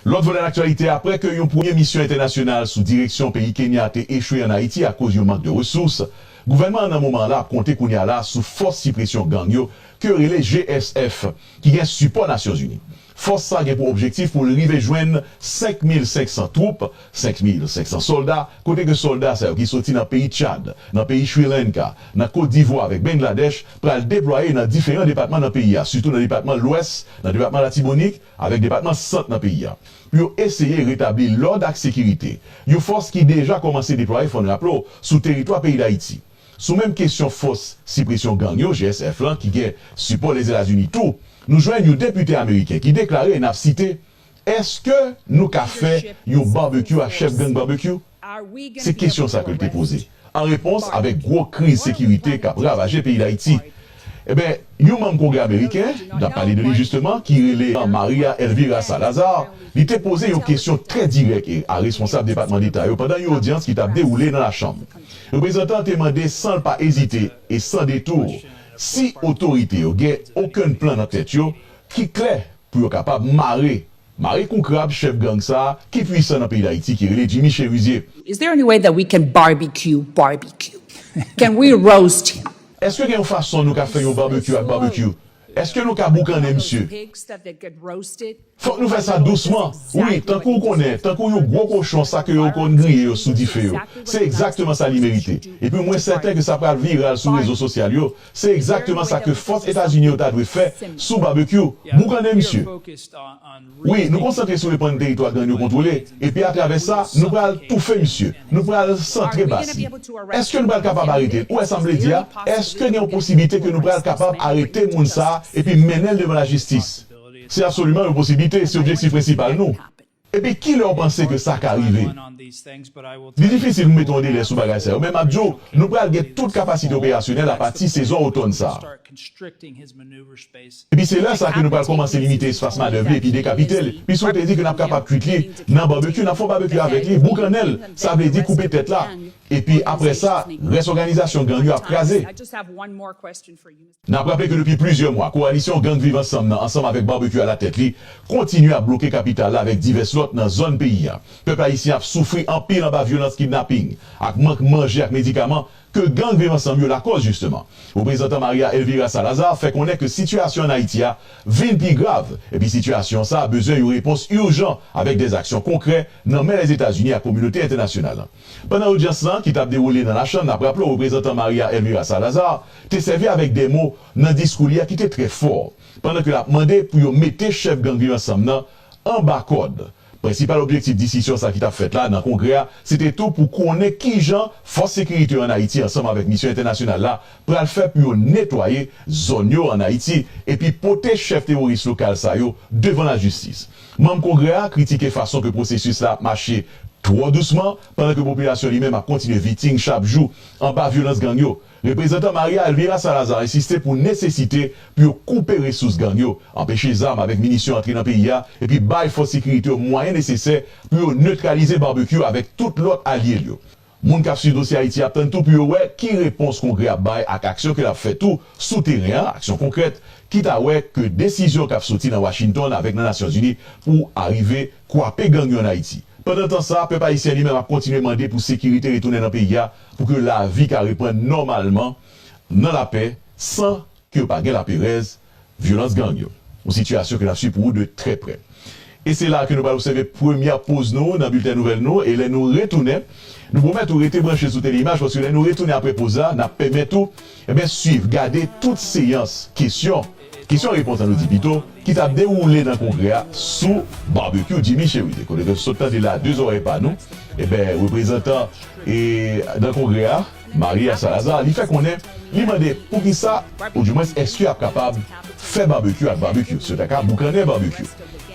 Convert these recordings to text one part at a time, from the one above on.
L'autre volet d'actualité, après que une première mission internationale sous direction pays Kenya a été échouée en Haïti à cause du manque de ressources, le gouvernement, dans un moment là, a compté qu'on y a là sous force suppression gang yo, que relais GSF, qui a support Nations Unies. Force ça a pour objectif pour arriver joindre 5500 troupes, 5500 soldats, côté que soldats qui sont dans le pays Tchad, dans le pays Sri Lanka, dans la Côte d'Ivoire avec Bangladesh, pour le déployer dans différents départements dans le pays, surtout dans le département de l'Ouest, dans le département de la Tibonique, avec le département centre dans le pays. Pour essayer de rétablir l'ordre et la sécurité. Une force qui déjà commencé à déployer, il faut le rappeler, sous le territoire pays d'Haïti. Sous même question force suppression gang yo, GSF là, qui support les États-Unis tout, nous joignons un député américain qui déclarait une cité, est-ce que nous avons fait un barbecue à chef gang barbecue? C'est question ça que je t'ai posée. En réponse, avec gros crise sécurité qui a ravagé le pays d'Haïti, eh bien, un membre congrès américain, dans parlé de lui justement, qui est Maria Elvira Salazar, il t'a posé une question très directe à responsable du département d'État pendant une audience qui t'a déroulé dans la Chambre. Le représentant a demandé sans ne pas hésiter et sans détour si l'autorité n'a aucun plan dans la tête qui est clair pour être capable de marrer Koukrab, chef gang ça, qui est puissant dans le pays d'Haïti, qui est Jimmy Cherizier. Is there any way that we can barbecue? Can we roast him? Est-ce qu'il y a une façon nous faire un barbecue avec barbecue? Est-ce que nous avons boucané, monsieur? Faut que nous fassions ça doucement. Oui, tant qu'on connaît, tant qu'on a un gros cochon, ça que qu'on grille sous du feu. C'est exactement ça qu'il mérite. Et puis, moi, certain que ça va viral sur les réseaux sociaux. C'est exactement ça que force États-Unis a fait sous barbecue. Boucané, monsieur. Oui, nous concentrons sur les points de territoire que nous contrôlons. Et puis, à travers ça, nous allons tout faire, monsieur. Nous allons centrer Bassi. Est-ce que nous allons capable d'arrêter? Ou est-ce que dire, est-ce qu'il y a une possibilité que nous allons capable d'arrêter Mounsa et puis mener devant la justice? C'est absolument une possibilité, c'est l'objectif principal, nous. Et puis, qui leur pensait que ça qu'arrivé? C'est difficile de mettre un délai sous bagage ça. Même à Joe, nous prenons toute capacité opérationnelle à partir de saison automne ça. Et puis c'est là ça que nous allons commencer à limiter l'espace manœuvre et puis décapiter. Puis si on te dit que nous sommes capables de cuire dans barbecue, nous faisons barbecue avec lui, boucanel, ça veut dire couper tête là. Et puis après ça, reste organisation gang a crasé. Nous avons rappelé que depuis plusieurs mois, coalition gang vivre ensemble avec barbecue à la tête, continue à bloquer capitale avec divers lots dans la zone pays. Peuple haïtien a souffert en pile en bas violence kidnapping, avec manque manger, avec médicaments, que gang vivre ensemble la cause justement. Le représentant Maria Elvira Salazar fait connaître que situation en Haïti a vient plus grave. Et puis situation ça a besoin d'une réponse urgente avec des actions concrètes dans les États-Unis et la communauté internationale. Pendant l'audience qui t'a déroulé dans la chambre, après le représentant Maria Elvira Salazar, t'es servi avec des mots dans le discours qui était très fort. Pendant que l'a demandé pour mettre chef gang vivre ensemble en bas code. Principal objectif décision ça qui t'a fait là dans le congrès, c'était tout pour connaître qui gens force sécurité en Haïti ensemble avec mission internationale là pour le faire pour nettoyer zone en Haïti et puis porter chef terroriste local ça yo devant la justice. Membre congrès a critiqué façon que le processus là marché trop doucement pendant que la population lui-même a continué victime chaque jour en bas violence gang yo. Le président Maria Elvira Salazar insistait pour nécessité pour couper les ressources gang yo, empêcher les armes avec munitions entrer dans le pays et puis bailler force sécurité aux moyens nécessaires pour neutraliser barbecue avec tout l'autre allié yo. Moun k'ap sur dossier Haïti attend tout pour ouais qui réponse congrès à bail à action que l'a fait tout souterrain, action concrète qui t'a ouais que décision qu'a sorti dans Washington avec les Nations Unies pour arriver couper gang yo en Haïti. Pendant ce temps, ça, le peuple haïtien lui-même a continué à demander pour sécurité retourner dans le pays pour que la vie reprenne normalement dans la paix sans que pas la pérez, violence gang. Une situation que nous suivons pour de très près. Et c'est là que nous allons observer la première pause nous dans le bulletin nouvelle nous et là nous retournons. Nous promettons de rester branchés sur l'image parce que là nous retournons après pause là, nous permettons de suivre, garder toute séance, question-réponse à nos députants qui t'a déroulé dans le congrès sous barbecue Jimmy Cherizier. Quand on sautant de là 2 oreilles par nous, et bien représentant et dans le congrès Maria Salazar, il fait qu'on est, il m'a dit pour qui ça, ou du moins est-ce qu'il est capable de faire barbecue avec barbecue, c'est-à-dire boucaner barbecue.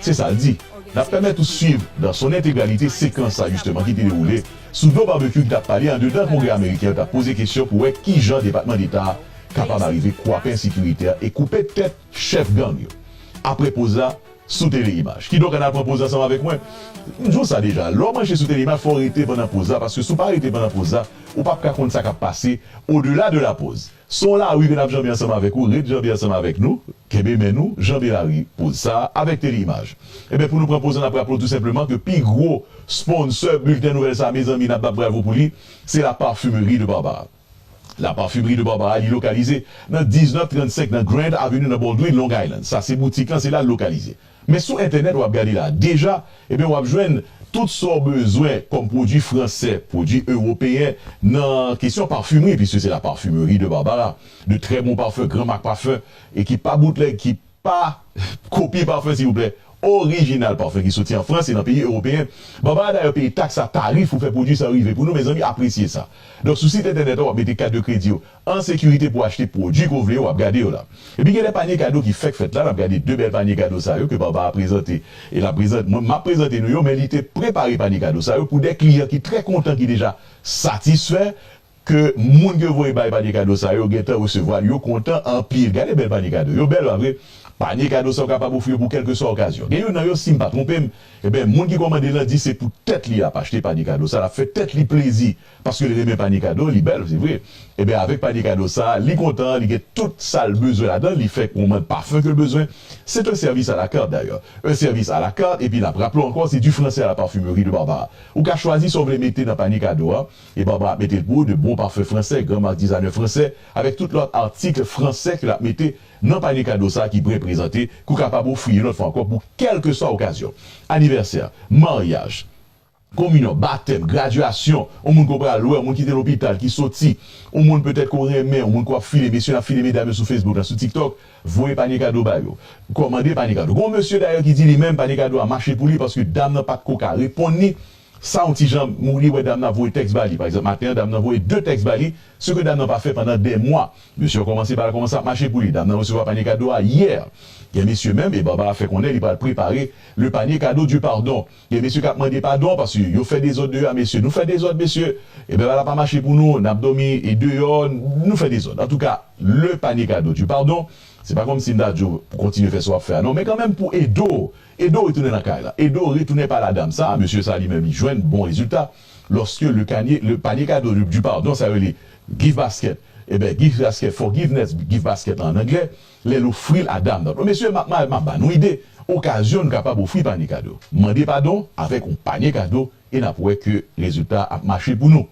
C'est ça le dit. Nous permet de suivre dans son intégralité séquence ça justement qui était déroulé sous deux barbecues qui t'a parlé en dedans congrès américain, t'a posé question pour qui genre département d'État capable d'arriver couper insécuritaire et couper tête chef gang. Après pause là, sous Téléimage. Qui donc en a proposé ensemble avec moi? Je dis ça déjà. L'homme marché sous Téléimage, il faut arrêter pendant la pause parce que si vous pas arrêter pendant la pause, ou pas contre ça qui a passé au-delà de la pause. Sont là, oui, que nous avons ensemble avec vous, Red Jean ensemble avec nous, Kébé mais nous, Jean Bélari, pour ça, avec Téléimage. Et bien, pour nous proposer, on a rappelé tout simplement que plus gros sponsor bulletin nouvelle ça, mes amis, n'a pas bravo pour lui, c'est la parfumerie de Barbara. La parfumerie de Barbara est localisée dans 1935 dans Grand Avenue dans Baldwin, Long Island. Ça, c'est boutique là, c'est là localisé. Mais sur Internet, on va regarder là. Déjà, eh bien, on va joindre toutes sortes de besoins comme produits français, produits européens, dans question parfumerie, puisque c'est la parfumerie de Barbara. De très bons parfums, grand marque parfum, et qui pas bootleg, qui pas copie parfum, s'il vous plaît. Original parfum qui sorti en France et dans les pays européens. Barbara d'ailleurs paye taxe à tarif pour faire produire ça arriver. Pour nous, mes amis, apprécier ça. Donc, sur site internet, on va mettre carte de crédit en sécurité pour acheter produits qu'on veut, on va regarder là. Et puis, il y a des paniers cadeaux qui fait là, on va regarder deux belles paniers cadeaux ça que Barbara a présenté. Et la présente, moi, m'a présenté nous, mais il était préparé panier cadeaux ça pour des clients qui sont très contents, qui sont déjà satisfaits que moun que vous voyez panier cadeaux ça yo geta recevoir yo content en pile. Regardez belle panier cadeau. Yo belle vrai. Panier cadeau sont capable d'offrir pour quelque soit occasion. Et yo nan yo si pas tromper, eh ben moun qui commande lundi c'est pour tête li a pas acheter panier cadeau ça la fait tête li plaisir parce que les remet panier cadeau li belle c'est vrai. Eh ben avec panier cadeau ça, li content, li get tout ça le besoin là-dedans, li fait qu'on manque parfum que le besoin. C'est un service à la carte d'ailleurs. Un service à la carte et puis là rappelons encore c'est du français à la parfumerie de Barbara. Ou qu'a choisi si on veut mettre dans panier cadeau et Barbara mettez le pour de bons parfums français, grand marque designer français avec tout l'autre article français que la mettez dans panier cadeau ça qui pourrait présenter qu'on capable d'offrir une autre fois encore pour quelle que soit occasion. Anniversaire, mariage, communion, baptême, graduation, on monde comprend loin, on monde qui est l'hôpital, qui sorti, on monde peut-être qu'on remet, on monde quoi filer, messieurs, a filé mesdames sur Facebook, sur TikTok, voyez panier cadeau ba yo. Commandez panier cadeau. Gon monsieur d'ailleurs qui dit lui-même panier cadeau a marché pour lui parce que dame n'a pas de coca. Répondre ni ça on petit gens mouri ouais dame n'a voyé texte bali par exemple matin dame n'a voyé 2 textes bali ce que dame n'a pas fait pendant des mois. Monsieur a commencé par commencer à marcher pour lui. Dame n'a recevoir panier cadeau hier. Il y a monsieur même, et Baba a fait qu'on est, il va préparer le panier cadeau du pardon. Il y a monsieur qui a demandé pardon parce qu'il fait des autres dehors, messieurs. Nous fait des autres, messieurs. Et bien, elle n'a pas marché pour nous, on a dormi et dehors, nous fait des autres. En tout cas, le panier cadeau du pardon, c'est pas comme si Ndadjo continue à faire ce faire. Non, mais quand même pour Edo retourner dans la caille là. Edo retourner par la dame. Ça, monsieur Sali même, il joue un bon résultat. Lorsque le panier cadeau du pardon, ça veut dire gift basket. Eh bien, gift basket, forgiveness, gift basket en anglais, les l'offrir à dame. Donc, monsieur, nous idée, occasion capable d'offrir panier cadeau. Mandez pardon avec un panier cadeau et n'a pas que résultat a marché pour nous.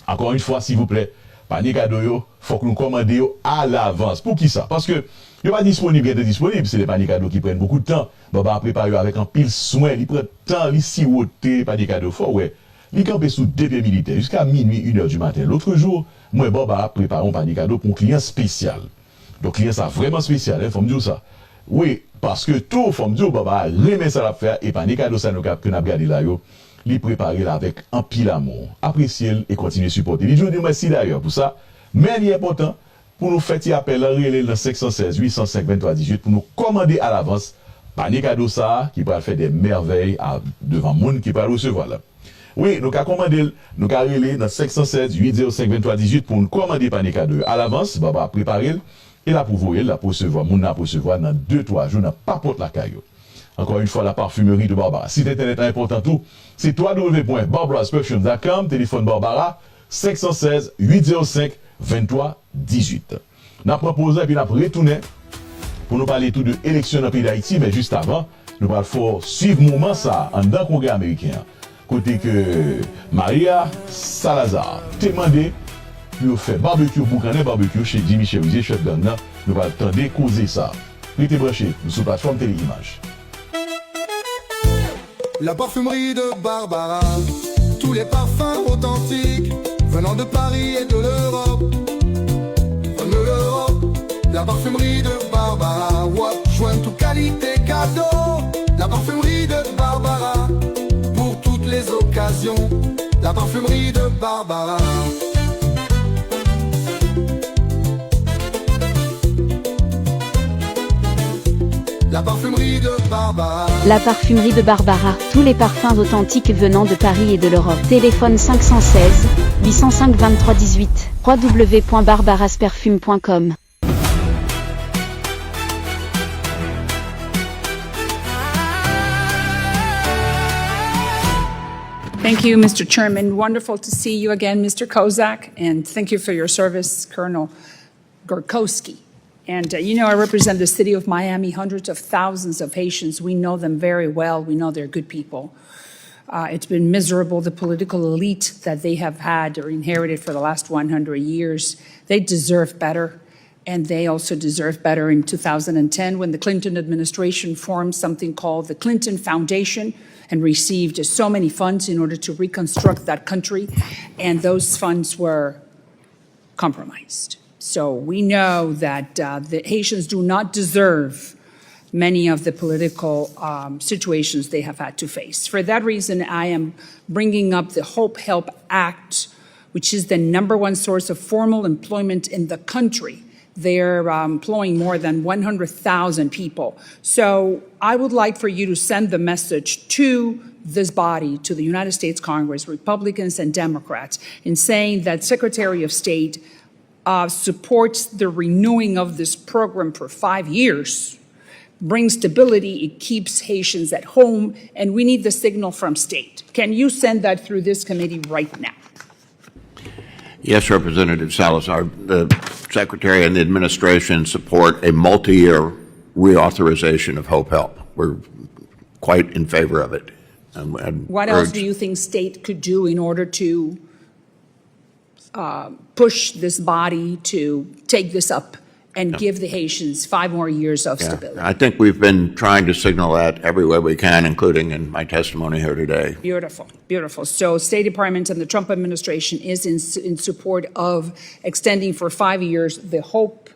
Encore une fois, s'il vous plaît, panier cadeau, il faut que nous commandions à l'avance. Pour qui ça? Parce que il n'est pas disponible, il est disponible. C'est les paniers cadeaux qui prennent beaucoup de temps. Baba a préparé avec un pile soin, il prend temps, il siroter, panier cadeau fort, ouais. Il campait sous 2 pieds militaires jusqu'à minuit, 1h du matin. L'autre jour, moi, Baba a préparé un panier cadeau pour un client spécial. Donc, client, ça vraiment spécial, il faut me dire ça. Oui, parce que tout, il faut me dire, Baba remet ça à faire et panier cadeau, ça nous a gardé là, il préparé là avec un pile amour. Appréciez et continuez à supporter. Je vous dis merci d'ailleurs pour ça. Mais il est important pour nous faire appel à le 516 805 23 18 pour nous commander à l'avance panier cadeau ça qui va faire des merveilles devant le monde qui va recevoir là. Oui, nous avons commandé, nous avons relé dans 516 805 23 18 pour nous commander panier cadeau à l'avance. Baba préparer et là pour vous, la recevoir, moun la recevoir dans 2-3 jours, n'a pas porte la caillou. Encore une fois, la parfumerie de Barbara. Site internet important tout, c'est www.barbarasperfume.com, téléphone Barbara, 516 805 23 18. Nous avons proposé et puis nous avons retourné pour nous parler tout de élection dans le pays d'Haïti, mais juste avant, nous allons suivre le moment ça en dans le Congrès américain. Côté que Maria Salazar t'a demandé pour faire barbecue, boucané barbecue chez Jimmy Cherizier, chef gang, nous allons attendre causer ça. Restez branchés sur la plateforme Téléimage. La parfumerie de Barbara, tous les parfums authentiques venant de Paris et de l'Europe. La parfumerie de Barbara, joint toute qualité cadeau. La parfumerie de Barbara, pour toutes les occasions. La parfumerie de Barbara. La parfumerie de Barbara. La parfumerie de Barbara. Tous les parfums authentiques venant de Paris et de l'Europe. Téléphone 516 805 23 18. www.barbarasperfume.com. Thank you, Mr. Chairman. Wonderful to see you again, Mr. Kozak, and thank you for your service, Colonel Gorkowski. And I represent the city of Miami, hundreds of thousands of Haitians. We know them very well. We know they're good people. It's been miserable, the political elite that they have had or inherited for the last 100 years. They deserve better, and they also deserve better in 2010 when the Clinton administration formed something called the Clinton Foundation and received so many funds in order to reconstruct that country, and those funds were compromised. So we know that the Haitians do not deserve many of the political situations they have had to face. For that reason, I am bringing up the Hope Help Act, which is the #1 source of formal employment in the country. They're employing more than 100,000 people. So I would like for you to send the message to this body, to the United States Congress, Republicans and Democrats, in saying that Secretary of State supports the renewing of this program for 5 years, brings stability, it keeps Haitians at home, and we need the signal from state. Can you send that through this committee right now? Yes, Representative Salazar. The Secretary and the administration support a multi-year reauthorization of Hope Help. We're quite in favor of it. What else do you think state could do in order to push this body to take this up and give the Haitians 5 more years of stability? I think we've been trying to signal that every way we can, including in my testimony here today. Beautiful, beautiful. So State Department and the Trump administration is in support of extending for 5 years the Hope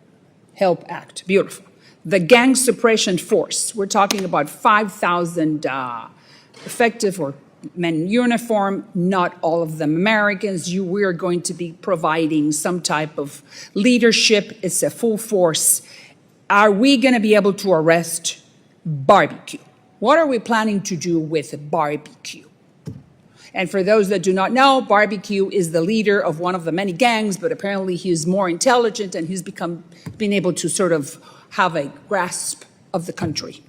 Help Act. Beautiful. The gang suppression force, we're talking about 5,000 effective or men in uniform, not all of them Americans. We are going to be providing some type of leadership. It's a full force. Are we going to be able to arrest Barbecue? What are we planning to do with Barbecue? And for those that do not know, Barbecue is the leader of one of the many gangs, but apparently he is more intelligent and he's been able to sort of have a grasp of the country.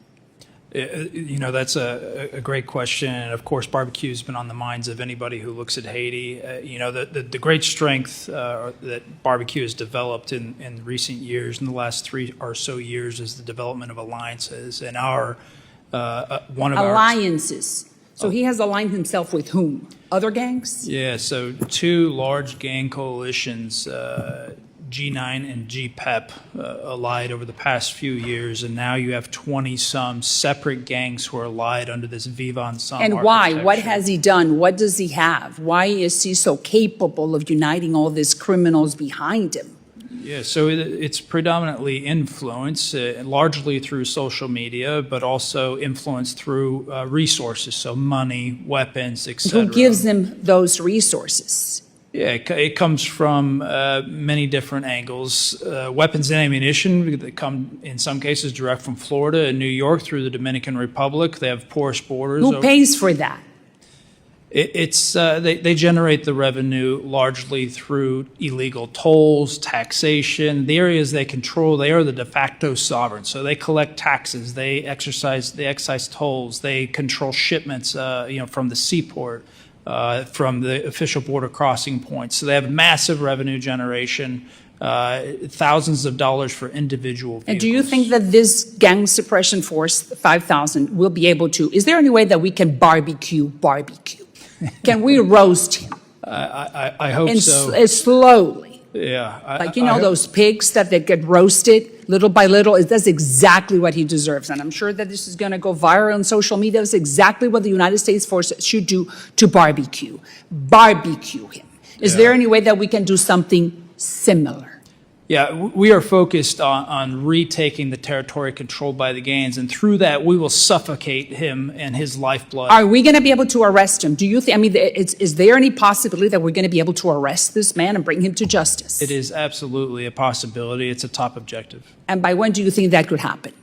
That's a great question. And of course, barbecue has been on the minds of anybody who looks at Haiti. The great strength that barbecue has developed in recent years, in the last 3 or so years, is the development of alliances. And one of our alliances. So he has aligned himself with whom? Other gangs? Yeah, so 2 large gang coalitions, G9 and GPEP, allied over the past few years, and now you have 20-some separate gangs who are allied under this Vivre Ensemble. And why? What has he done? What does he have? Why is he so capable of uniting all these criminals behind him? Yeah, so it's predominantly influence, largely through social media, but also influence through resources, so money, weapons, etc. Who gives them those resources? Yeah, it comes from many different angles. Weapons and ammunition that come, in some cases, direct from Florida and New York through the Dominican Republic. They have porous borders. Who pays for that? They generate the revenue largely through illegal tolls, taxation. The areas they control, they are the de facto sovereign. So they collect taxes, they excise tolls, they control shipments, from the seaport. From the official border crossing points. So they have massive revenue generation, thousands of dollars for individual vehicles. And do you think that this gang suppression force, 5,000, will be able to, is there any way that we can barbecue? Can we roast him? I hope so. Slowly. Yeah. Those pigs that they get roasted little by little. That's exactly what he deserves. And I'm sure that this is going to go viral on social media. That's exactly what the United States forces should do to Barbecue. Barbecue him. Is there any way that we can do something similar? Yeah, we are focused on retaking the territory controlled by the gangs, and through that, we will suffocate him and his lifeblood. Are we going to be able to arrest him? Do you think, is there any possibility that we're going to be able to arrest this man and bring him to justice? It is absolutely a possibility. It's a top objective. And by when do you think that could happen?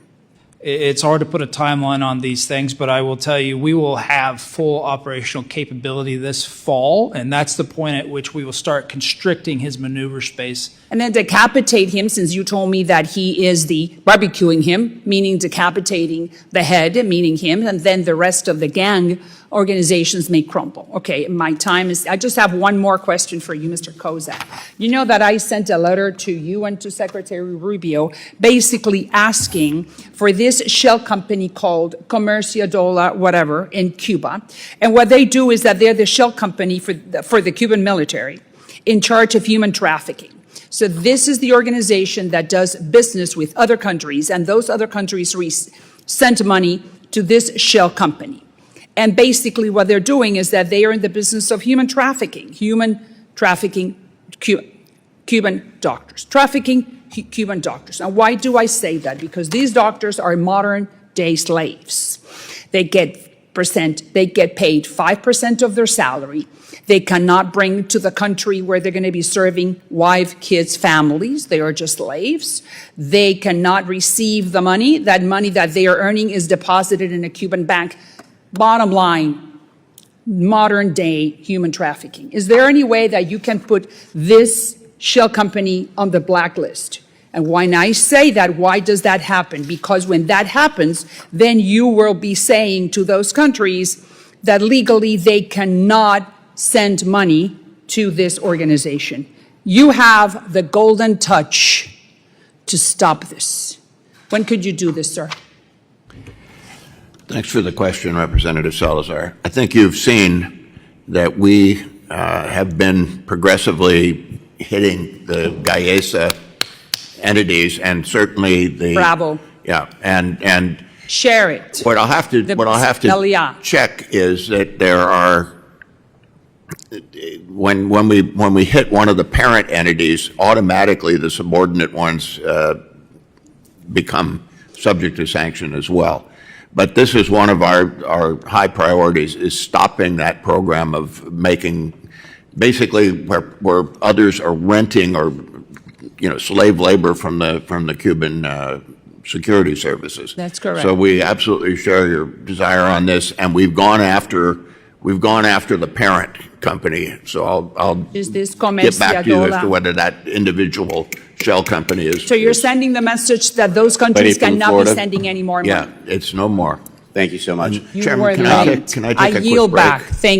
It's hard to put a timeline on these things, but I will tell you, we will have full operational capability this fall, and that's the point at which we will start constricting his maneuver space. And then decapitate him, since you told me that he is the barbecuing him, meaning decapitating the head, meaning him, and then the rest of the gang organizations may crumble. Okay, my time is, I just have one more question for you, Mr. Kozak. You know that I sent a letter to you and to Secretary Rubio basically asking for this shell company called Comercia Dola, whatever, in Cuba. And what they do is that they're the shell company for the Cuban military in charge of human trafficking. So this is the organization that does business with other countries, and those other countries send money to this shell company. And basically what they're doing is that they are in the business of human trafficking Cuban doctors, trafficking Cuban doctors. Now, why do I say that? Because these doctors are modern-day slaves. They get paid 5% of their salary. They cannot bring to the country where they're going to be serving wife, kids, families. They are just slaves. They cannot receive the money. That money that they are earning is deposited in a Cuban bank. Bottom line, modern day human trafficking. Is there any way that you can put this shell company on the blacklist? And when I say that, why does that happen? Because when that happens, then you will be saying to those countries that legally they cannot send money to this organization. You have the golden touch to stop this. When could you do this, sir? Thanks for the question, Representative Salazar. I think you've seen that we have been progressively hitting the Gaesa entities, and certainly the Bravo. Yeah, and Share it. what I'll have to check is that there are when we hit one of the parent entities, automatically the subordinate ones become subject to sanction as well. But this is one of our high priorities, is stopping that program of making, basically where others are renting or, slave labor from the Cuban security services. That's correct. So we absolutely share your desire on this, and we've gone after the parent company. So I'll Is this get back to you as Comercia to Dola? whether that individual shell company is. So you're sending the message that those countries from cannot be Florida? sending any more money? Yeah, it's no more. Thank you so much. You Chairman, were can I late. take a quick yield break? back. Thank